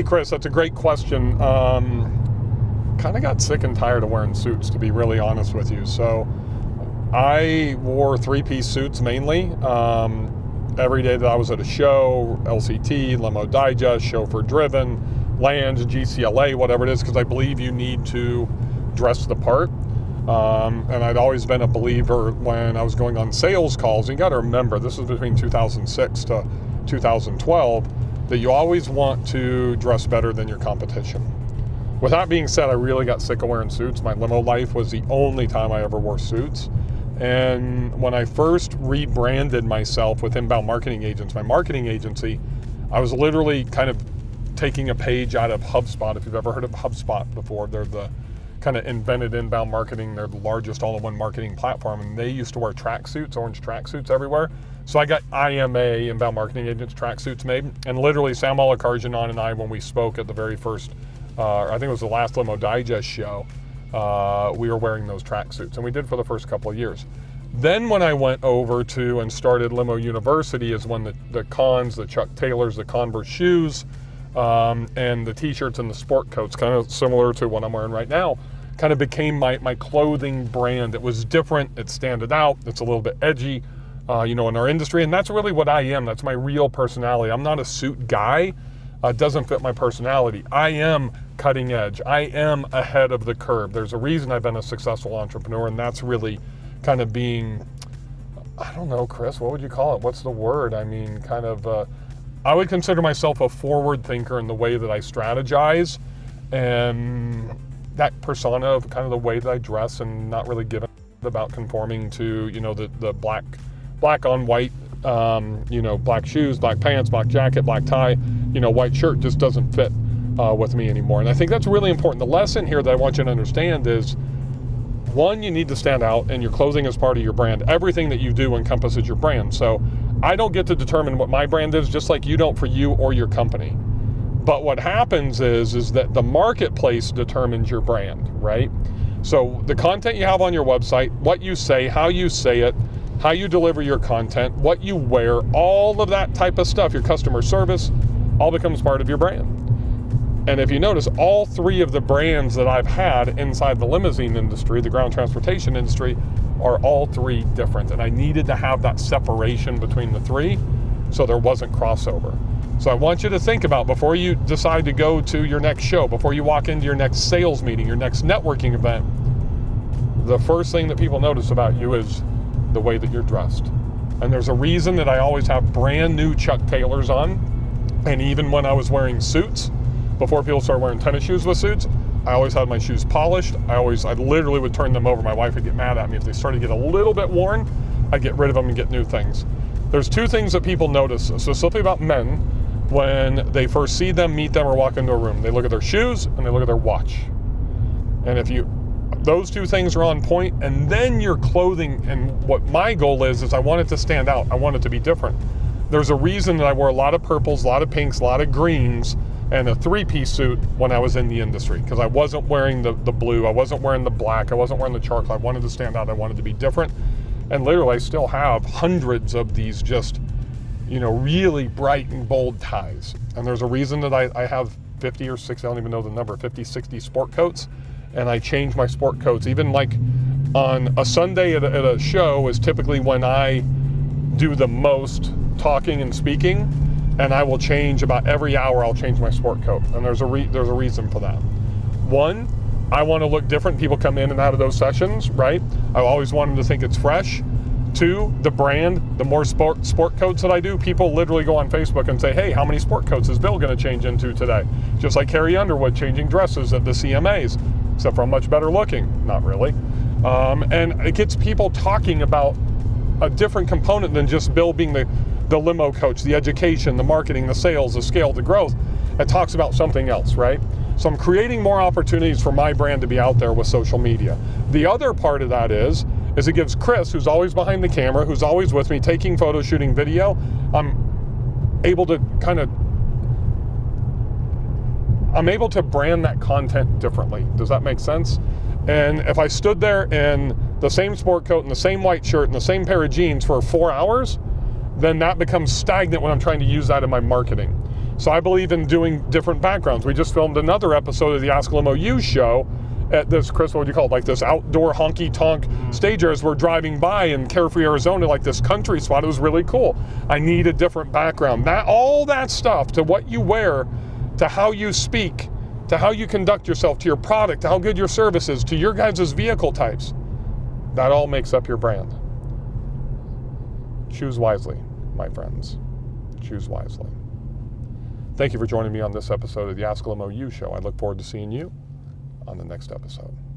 Hey, Chris, that's a great question. Kind of got sick and tired of wearing suits, to be really honest with you. So I wore three-piece suits mainly. Every day that I was at a show, LCT, Limo Digest, Chauffeur Driven, Lands, GCLA, whatever it is, because I believe you need to dress the part. And I'd always been a believer when I was going on sales calls. And you got to remember, this was between 2006 to 2012, that you always want to dress better than your competition. With that being said, I really got sick of wearing suits. My limo life was the only time I ever wore suits. And when I first rebranded myself with Inbound Marketing Agents, my marketing agency, I was literally kind of taking a page out of HubSpot. If you've ever heard of HubSpot before, they're the kind of invented inbound marketing. They're the largest all-in-one marketing platform, and they used to wear tracksuits, orange tracksuits everywhere. So I got IMA, Inbound Marketing Agents, tracksuits made, and literally Sam Olakarjanan and I, when we spoke at the very first, I think it was the last Limo Digest show, we were wearing those tracksuits, and we did for the first couple of years. Then when I went over to and started Limo University is when the Cons, the Chuck Taylors, the Converse shoes, and the t-shirts and the sport coats, kind of similar to what I'm wearing right now, kind of became my clothing brand. It was different, it standed out, it's a little bit edgy, in our industry, and that's really what I am. That's my real personality. I'm not a suit guy. It doesn't fit my personality. I am cutting edge. I am ahead of the curve. There's a reason I've been a successful entrepreneur, and that's really kind of being, I don't know, Chris, what would you call it? What's the word? I mean, kind of, I would consider myself a forward thinker in the way that I strategize, and that persona of kind of the way that I dress, and not really giving about conforming to, the black on white, black shoes, black pants, black jacket, black tie, white shirt just doesn't fit with me anymore. And I think that's really important. The lesson here that I want you to understand is, one, you need to stand out, and your clothing is part of your brand. Everything that you do encompasses your brand. So I don't get to determine what my brand is, just like you don't for you or your company. But what happens is that the marketplace determines your brand, right? So the content you have on your website, what you say, how you deliver your content, what you wear, all of that type of stuff, your customer service, all becomes part of your brand. And if you notice, all three of the brands that I've had inside the limousine industry, the ground transportation industry, are all three different. And I needed to have that separation between the three so there wasn't crossover. So I want you to think about, before you decide to go to your next show, before you walk into your next sales meeting, your next networking event, the first thing that people notice about you is the way that you're dressed. And there's a reason that I always have brand new Chuck Taylors on. And even when I was wearing suits, before people started wearing tennis shoes with suits, I always had my shoes polished. I literally would turn them over. My wife would get mad at me. If they started to get a little bit worn, I'd get rid of them and get new things. There's two things that people notice, specifically about men, when they first see them, meet them, or walk into a room. They look at their shoes and they look at their watch. And if those two things are on point, and then your clothing, and what my goal is I want it to stand out. I want it to be different. There's a reason that I wore a lot of purples, a lot of pinks, a lot of greens, and a three-piece suit when I was in the industry, because I wasn't wearing the blue, I wasn't wearing the black, I wasn't wearing the charcoal. I wanted to stand out, I wanted to be different. And literally I still have hundreds of these just, really bright and bold ties. And there's a reason that I have 50 or 60, I don't even know the number, 50, 60 sport coats. And I change my sport coats. Even like on a Sunday at a show is typically when I do the most talking and speaking. And I will change about every hour. I'll change my sport coat, and there's a reason for that. One, I want to look different. People come in and out of those sessions, right? I always want them to think it's fresh. Two, the brand. The more sport coats that I do, people literally go on Facebook and say, "Hey, how many sport coats is Bill going to change into today?" Just like Carrie Underwood changing dresses at the CMAs, except for I'm much better looking. Not really. And it gets people talking about a different component than just Bill being the limo coach, the education, the marketing, the sales, the scale, the growth. It talks about something else, right? So I'm creating more opportunities for my brand to be out there with social media. The other part of that is it gives Chris, who's always behind the camera, who's always with me, taking photo, shooting video, I'm able to brand that content differently. Does that make sense? And if I stood there in the same sport coat and the same white shirt and the same pair of jeans for 4 hours, then that becomes stagnant when I'm trying to use that in my marketing. So I believe in doing different backgrounds. We just filmed another episode of the Ask Limo U Show at this, Chris, what would you call it? Like this outdoor honky-tonk stage as we're driving by in Carefree, Arizona, like this country spot. It was really cool. I need a different background. All that stuff, to what you wear, to how you speak, to how you conduct yourself, to your product, to how good your service is, to your guys' vehicle types, that all makes up your brand. Choose wisely, my friends. Choose wisely. Thank you for joining me on this episode of the Ask Limo U Show. I look forward to seeing you on the next episode.